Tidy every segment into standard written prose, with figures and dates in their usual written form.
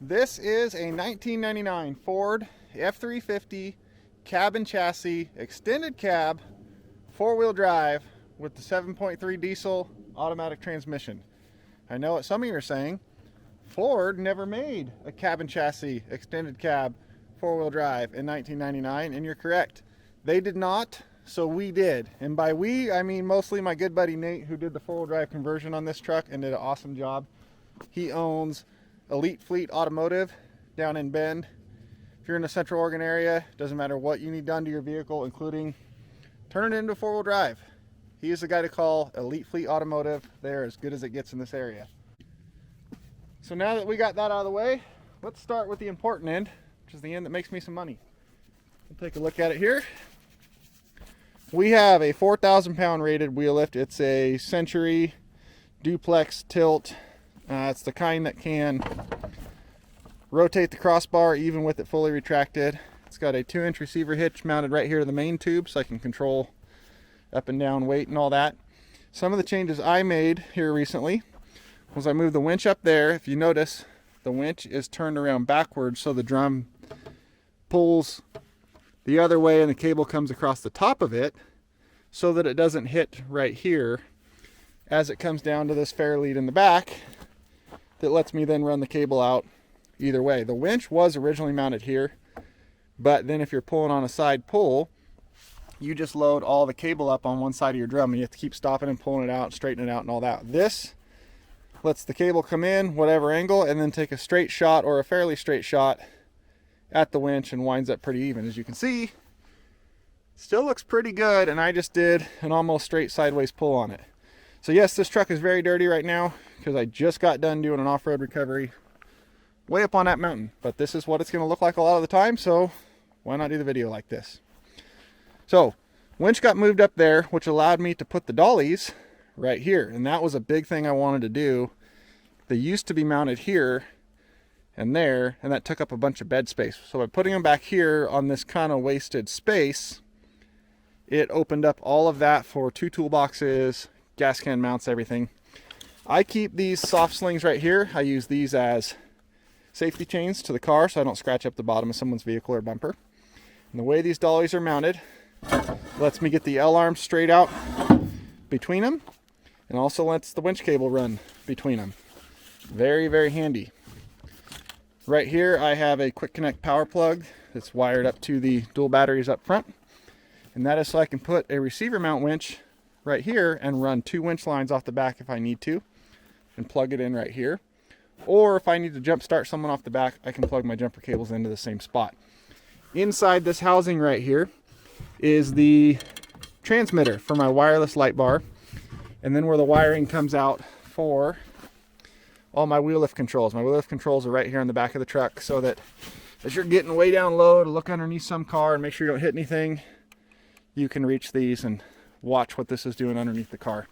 This is a 1999 Ford F350 cab and chassis, extended cab, four-wheel drive with the 7.3 diesel automatic transmission. I know what some of you are saying. Ford never made a cab and chassis, extended cab, four-wheel drive in 1999, and you're correct. They did not, so we did. And by we, I mean mostly my good buddy Nate, who did the four-wheel drive conversion on this truck and did an awesome job. He owns Elite Fleet Automotive down in Bend. If you're in the Central Oregon area, doesn't matter what you need done to your vehicle, including turn it into four-wheel drive. He is the guy to call. Elite Fleet Automotive. They're as good as it gets in this area. So now that we got that out of the way, let's start with the important end, which is the end that makes me some money. We'll take a look at it here. We have a 4,000 pound rated wheel lift. It's a Century duplex tilt. It's the kind that can rotate the crossbar even with it fully retracted. It's got a 2-inch receiver hitch mounted right here to the main tube, so I can control up and down weight and all that. Some of the changes I made here recently was I moved the winch up there. If you notice, the winch is turned around backwards, so the drum pulls the other way and the cable comes across the top of it so that it doesn't hit right here as it comes down to this fair lead in the back that lets me then run the cable out either way. The winch was originally mounted here, but then if you're pulling on a side pull, you just load all the cable up on one side of your drum and you have to keep stopping and pulling it out, straightening it out and all that. This lets the cable come in whatever angle and then take a straight shot or a fairly straight shot at the winch and winds up pretty even. As you can see, still looks pretty good, and I just did an almost straight sideways pull on it. So yes, this truck is very dirty right now because I just got done doing an off-road recovery way up on that mountain, but this is what it's going to look like a lot of the time, so why not do the video like this? So winch got moved up there, which allowed me to put the dollies right here, and that was a big thing I wanted to do. They used to be mounted here and there, and that took up a bunch of bed space. So by putting them back here on this kind of wasted space, it opened up all of that for 2 toolboxes, gas can mounts, everything. I keep these soft slings right here. I use these as safety chains to the car so I don't scratch up the bottom of someone's vehicle or bumper. And the way these dollies are mounted lets me get the L-arms straight out between them, and also lets the winch cable run between them. Very, very handy. Right here I have a quick connect power plug that's wired up to the dual batteries up front, and that is so I can put a receiver mount winch right here and run 2 winch lines off the back if I need to, and plug it in right here. Or if I need to jump start someone off the back, I can plug my jumper cables into the same spot. Inside this housing right here is the transmitter for my wireless light bar, and then where the wiring comes out for all my wheel lift controls. My wheel lift controls are right here on the back of the truck, so that as you're getting way down low to look underneath some car and make sure you don't hit anything, you can reach these and watch what this is doing underneath the car.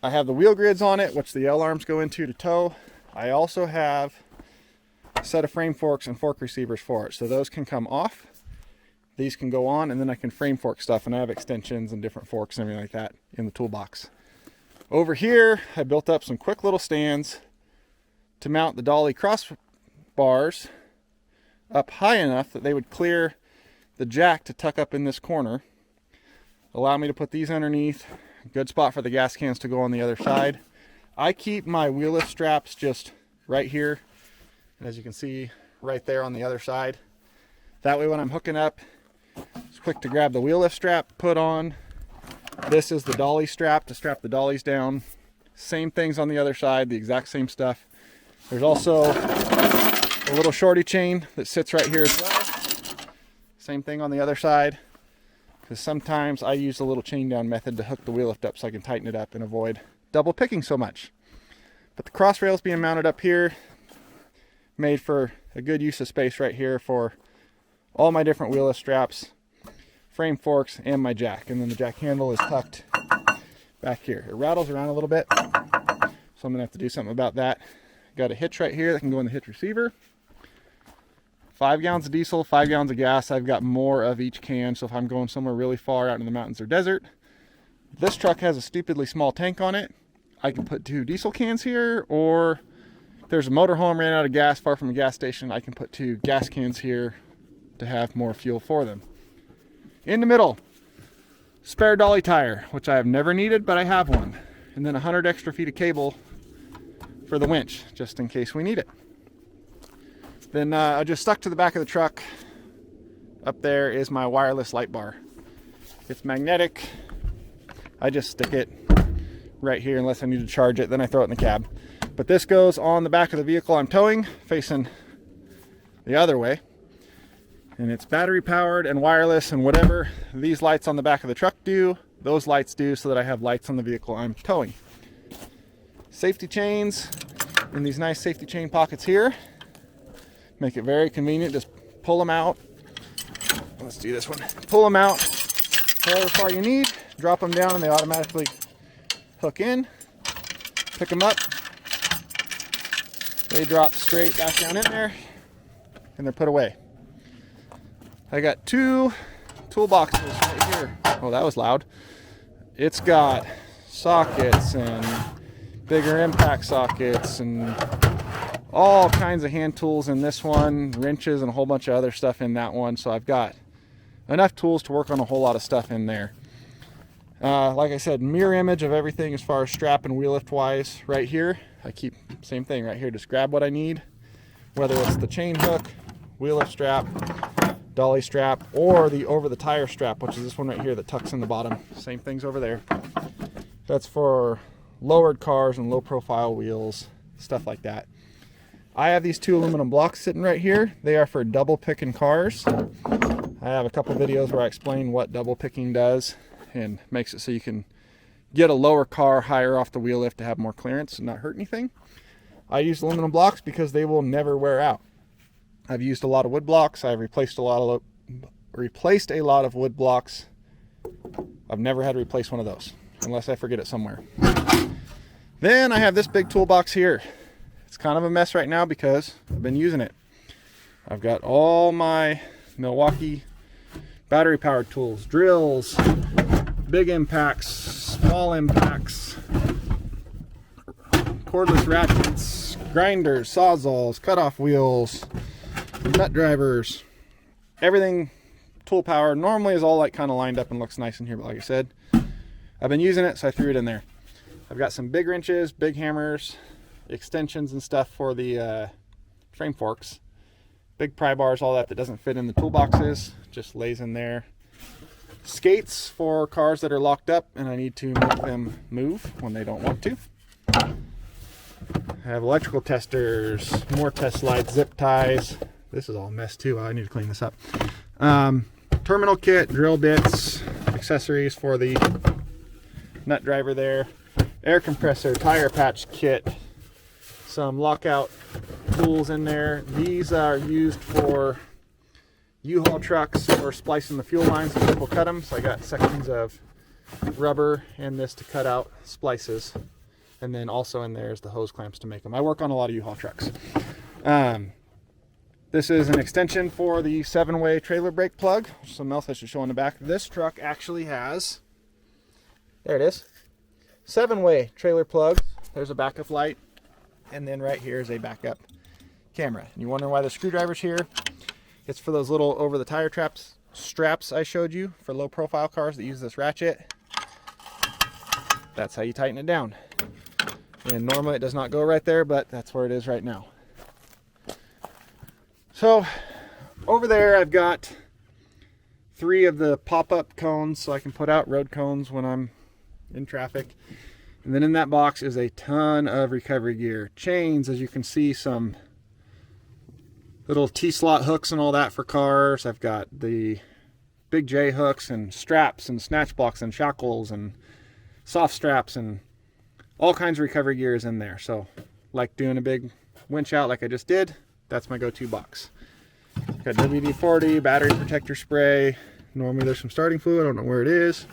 I have the wheel grids on it, which the L-arms go into to tow. I also have a set of frame forks and fork receivers for it, so those can come off. These can go on, and then I can frame fork stuff, and I have extensions and different forks and everything like that in the toolbox. Over here, I built up some quick little stands to mount the dolly crossbars up high enough that they would clear the jack to tuck up in this corner. Allow me to put these underneath. Good spot for the gas cans to go on the other side. I keep my wheel lift straps just right here, and as you can see, right there on the other side. That way when I'm hooking up, it's quick to grab the wheel lift strap, put on. This is the dolly strap to strap the dollies down. Same things on the other side, the exact same stuff. There's also a little shorty chain that sits right here as well. Same thing on the other side, because sometimes I use a little chain down method to hook the wheel lift up so I can tighten it up and avoid double picking so much. But the cross rails being mounted up here made for a good use of space right here for all my different wheel lift straps, frame forks, and my jack. And then the jack handle is tucked back here. It rattles around a little bit, so I'm gonna have to do something about that. Got a hitch right here that can go in the hitch receiver. 5 gallons of diesel, 5 gallons of gas. I've got more of each can, so if I'm going somewhere really far out in the mountains or desert. This truck has a stupidly small tank on it. I can put 2 diesel cans here, or if there's a motorhome ran out of gas far from a gas station, I can put 2 gas cans here to have more fuel for them. In the middle, spare dolly tire, which I have never needed, but I have one. And then 100 extra feet of cable for the winch, just in case we need it. Then I just stuck to the back of the truck. Up there is my wireless light bar. It's magnetic. I just stick it right here unless I need to charge it, then I throw it in the cab. But this goes on the back of the vehicle I'm towing, facing the other way. And it's battery powered and wireless, and whatever these lights on the back of the truck do, those lights do, so that I have lights on the vehicle I'm towing. Safety chains in these nice safety chain pockets here. Make it very convenient. Just pull them out. Let's do this one. Pull them out however far you need. Drop them down and they automatically hook in. Pick them up. They drop straight back down in there and they're put away. I got 2 toolboxes right here. Oh, that was loud. It's got sockets and bigger impact sockets and all kinds of hand tools in this one, wrenches and a whole bunch of other stuff in that one. So I've got enough tools to work on a whole lot of stuff in there. Like I said, mirror image of everything as far as strap and wheel lift wise right here. I keep same thing right here. Just grab what I need, whether it's the chain hook, wheel lift strap, dolly strap, or the over the tire strap, which is this one right here that tucks in the bottom. Same things over there. That's for lowered cars and low profile wheels, stuff like that. I have these 2 aluminum blocks sitting right here. They are for double picking cars. I have a couple videos where I explain what double picking does and makes it so you can get a lower car higher off the wheel lift to have more clearance and not hurt anything. I use aluminum blocks because they will never wear out. I've used a lot of wood blocks. I've replaced a lot of wood blocks. I've never had to replace one of those unless I forget it somewhere. Then I have this big toolbox here. It's kind of a mess right now because I've been using it. I've got all my Milwaukee battery powered tools, drills, big impacts, small impacts, cordless ratchets, grinders, sawzalls, cutoff wheels, nut drivers, everything tool powered. Normally is all like kind of lined up and looks nice in here, but like I said, I've been using it, so I threw it in there. I've got some big wrenches, big hammers, extensions and stuff for the frame forks, big pry bars, all that doesn't fit in the toolboxes, just lays in there. Skates for cars that are locked up and I need to make them move when they don't want to. I have electrical testers, more test lights, zip ties. This is all a mess too. I need to clean this up. Terminal kit, drill bits, accessories for the nut driver there, air compressor, tire patch kit, some lockout tools in there. These are used for U-Haul trucks or splicing the fuel lines so people cut them. So I got sections of rubber and this to cut out splices. And then also in there is the hose clamps to make them. I work on a lot of U-Haul trucks. This is an extension for the 7-way trailer brake plug. Something else I should show on the back. This truck actually has, there it is, 7-way trailer plugs. There's a backup light. And then right here is a backup camera. And you wonder why the screwdriver's here? It's for those little over the tire straps I showed you for low profile cars that use this ratchet. That's how you tighten it down. And normally it does not go right there, but that's where it is right now. So over there I've got 3 of the pop-up cones so I can put out road cones when I'm in traffic. And then in that box is a ton of recovery gear. Chains, as you can see, some little T-slot hooks and all that for cars. I've got the big J hooks and straps and snatch blocks and shackles and soft straps and all kinds of recovery gear is in there. So like doing a big winch out like I just did, that's my go-to box. Got WD-40, battery protector spray. Normally there's some starting fluid, I don't know where it is.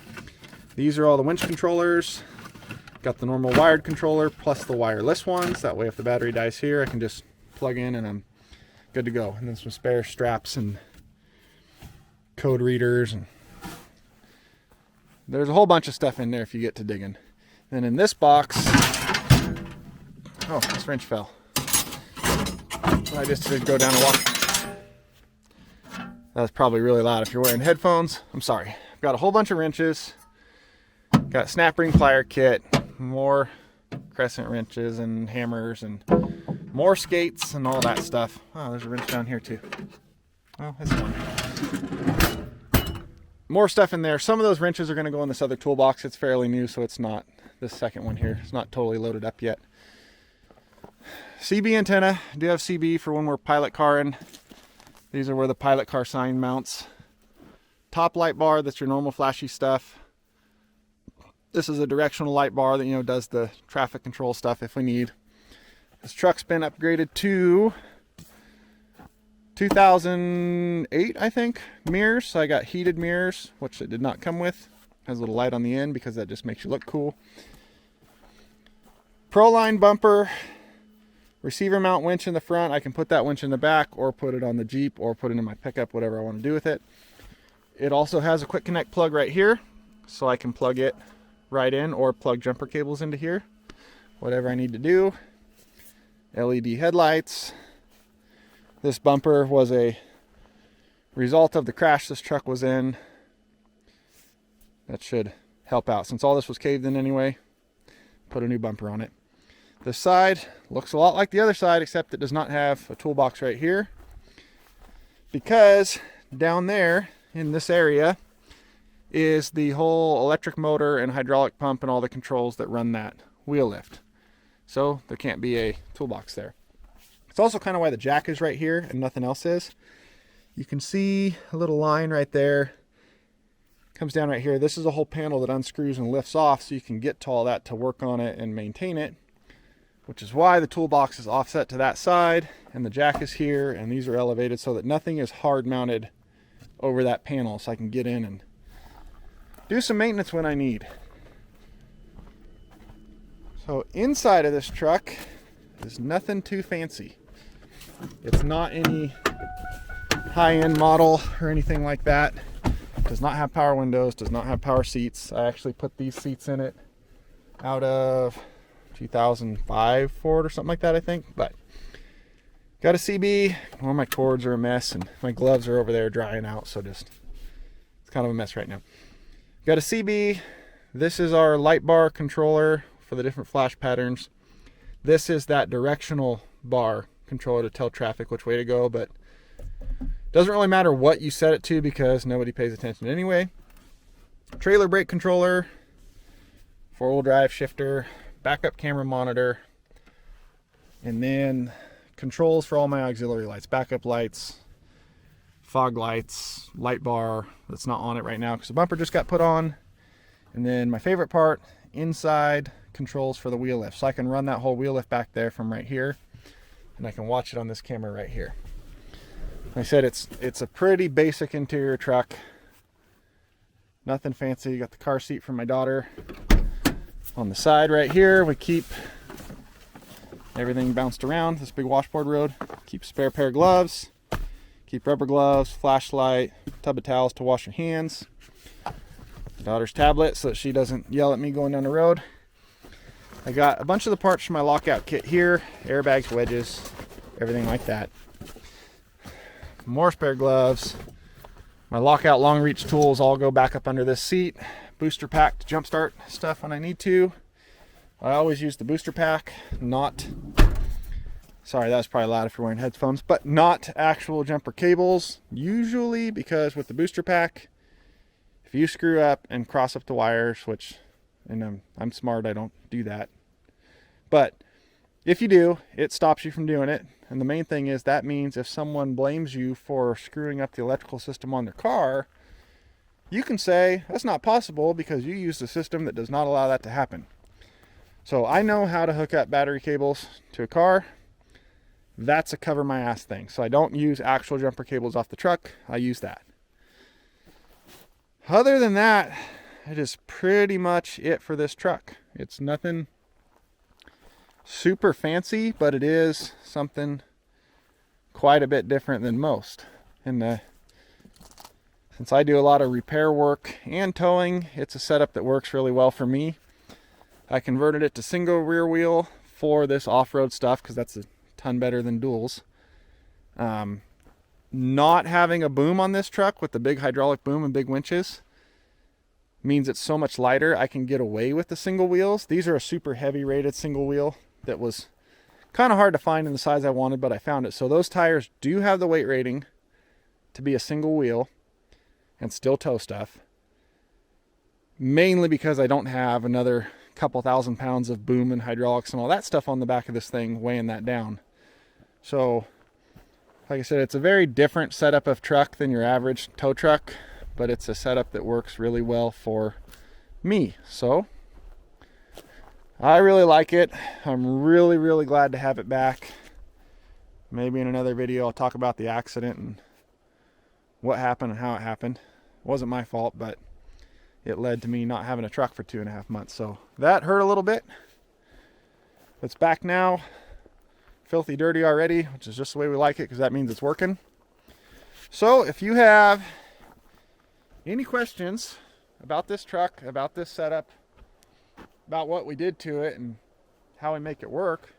These are all the winch controllers. Got the normal wired controller plus the wireless ones. That way if the battery dies here, I can just plug in and I'm good to go. And then some spare straps and code readers. And there's a whole bunch of stuff in there if you get to digging. Then in this box, oh, this wrench fell. I just did go down and walk. That's probably really loud if you're wearing headphones. I'm sorry. I've got a whole bunch of wrenches. Got snap ring plier kit, more crescent wrenches and hammers, and more skates and all that stuff. Oh, there's a wrench down here too. Oh, it's one. More stuff in there. Some of those wrenches are going to go in this other toolbox. It's fairly new, so it's not this second one here. It's not totally loaded up yet. CB antenna. I do have CB for when we're pilot carring. These are where the pilot car sign mounts. Top light bar, that's your normal flashy stuff. This is a directional light bar that, you know, does the traffic control stuff if we need. This truck's been upgraded to 2008, I think, mirrors. So I got heated mirrors, which it did not come with. Has a little light on the end because that just makes you look cool. Proline bumper, receiver mount winch in the front. I can put that winch in the back or put it on the Jeep or put it in my pickup, whatever I want to do with it. It also has a quick connect plug right here, so I can plug it right in or plug jumper cables into here, whatever I need to do. LED headlights. This bumper was a result of the crash this truck was in. That should help out. Since all this was caved in anyway, put a new bumper on it. This side looks a lot like the other side, except it does not have a toolbox right here, because down there in this area is the whole electric motor and hydraulic pump and all the controls that run that wheel lift. So there can't be a toolbox there. It's also kind of why the jack is right here and nothing else is. You can see a little line right there. Comes down right here. This is a whole panel that unscrews and lifts off, so you can get to all that to work on it and maintain it, which is why the toolbox is offset to that side and the jack is here, and these are elevated so that nothing is hard mounted over that panel, so I can get in and do some maintenance when I need. So inside of this truck is nothing too fancy. It's not any high-end model or anything like that. It does not have power windows, does not have power seats. I actually put these seats in it out of 2005 Ford or something like that, I think. But got a CB. All my cords are a mess and my gloves are over there drying out, so just it's kind of a mess right now. Got a CB. This is our light bar controller for the different flash patterns. This is that directional bar controller to tell traffic which way to go, but doesn't really matter what you set it to because nobody pays attention anyway. Trailer brake controller, four-wheel drive shifter, backup camera monitor, and then controls for all my auxiliary lights, backup lights, fog lights, light bar that's not on it right now because the bumper just got put on. And then my favorite part, inside controls for the wheel lift. So I can run that whole wheel lift back there from right here, and I can watch it on this camera right here. Like I said, it's a pretty basic interior truck. Nothing fancy. Got the car seat for my daughter. On the side right here, we keep everything bounced around. This big washboard road. Keep a spare pair of gloves. Keep rubber gloves, flashlight, tub of towels to wash your hands. Daughter's tablet so that she doesn't yell at me going down the road. I got a bunch of the parts for my lockout kit here. Airbags, wedges, everything like that. More spare gloves. My lockout long reach tools all go back up under this seat. Booster pack to jumpstart stuff when I need to. I always use the booster pack, not, sorry, that was probably loud if you're wearing headphones, but not actual jumper cables. Usually, because with the booster pack, if you screw up and cross up the wires, which, and I'm smart, I don't do that. But if you do, it stops you from doing it. And the main thing is that means if someone blames you for screwing up the electrical system on their car, you can say, that's not possible because you used a system that does not allow that to happen. So I know how to hook up battery cables to a car. That's a cover my ass thing. So I don't use actual jumper cables off the truck. I use that. Other than that, it is pretty much it for this truck. It's nothing super fancy, but it is something quite a bit different than most. Since I do a lot of repair work and towing, it's a setup that works really well for me. I converted it to single rear wheel for this off-road stuff because that's a ton better than duals. Not having a boom on this truck with the big hydraulic boom and big winches means it's so much lighter. I can get away with the single wheels. These are a super heavy rated single wheel that was kind of hard to find in the size I wanted, but I found it. So those tires do have the weight rating to be a single wheel and still tow stuff, mainly because I don't have another couple thousand pounds of boom and hydraulics and all that stuff on the back of this thing weighing that down. So like I said, it's a very different setup of truck than your average tow truck, but it's a setup that works really well for me. So I really like it. I'm really, really glad to have it back. Maybe in another video I'll talk about the accident and what happened and how it happened. It wasn't my fault, but it led to me not having a truck for 2.5 months. So that hurt a little bit. It's back now. Filthy dirty already, which is just the way we like it because that means it's working. So if you have any questions about this truck, about this setup, about what we did to it and how we make it work,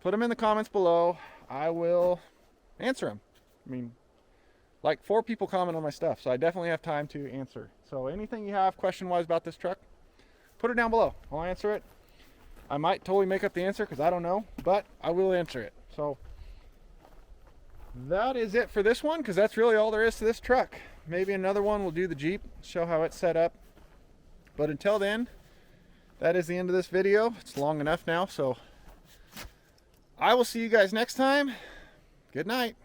put them in the comments below. I will answer them. I mean, like 4 people comment on my stuff, so I definitely have time to answer. So anything you have question-wise about this truck, put it down below. I'll answer it. I might totally make up the answer because I don't know, but I will answer it. So that is it for this one, because that's really all there is to this truck. Maybe another one we'll do the Jeep, show how it's set up. But until then, that is the end of this video. It's long enough now, so I will see you guys next time. Good night.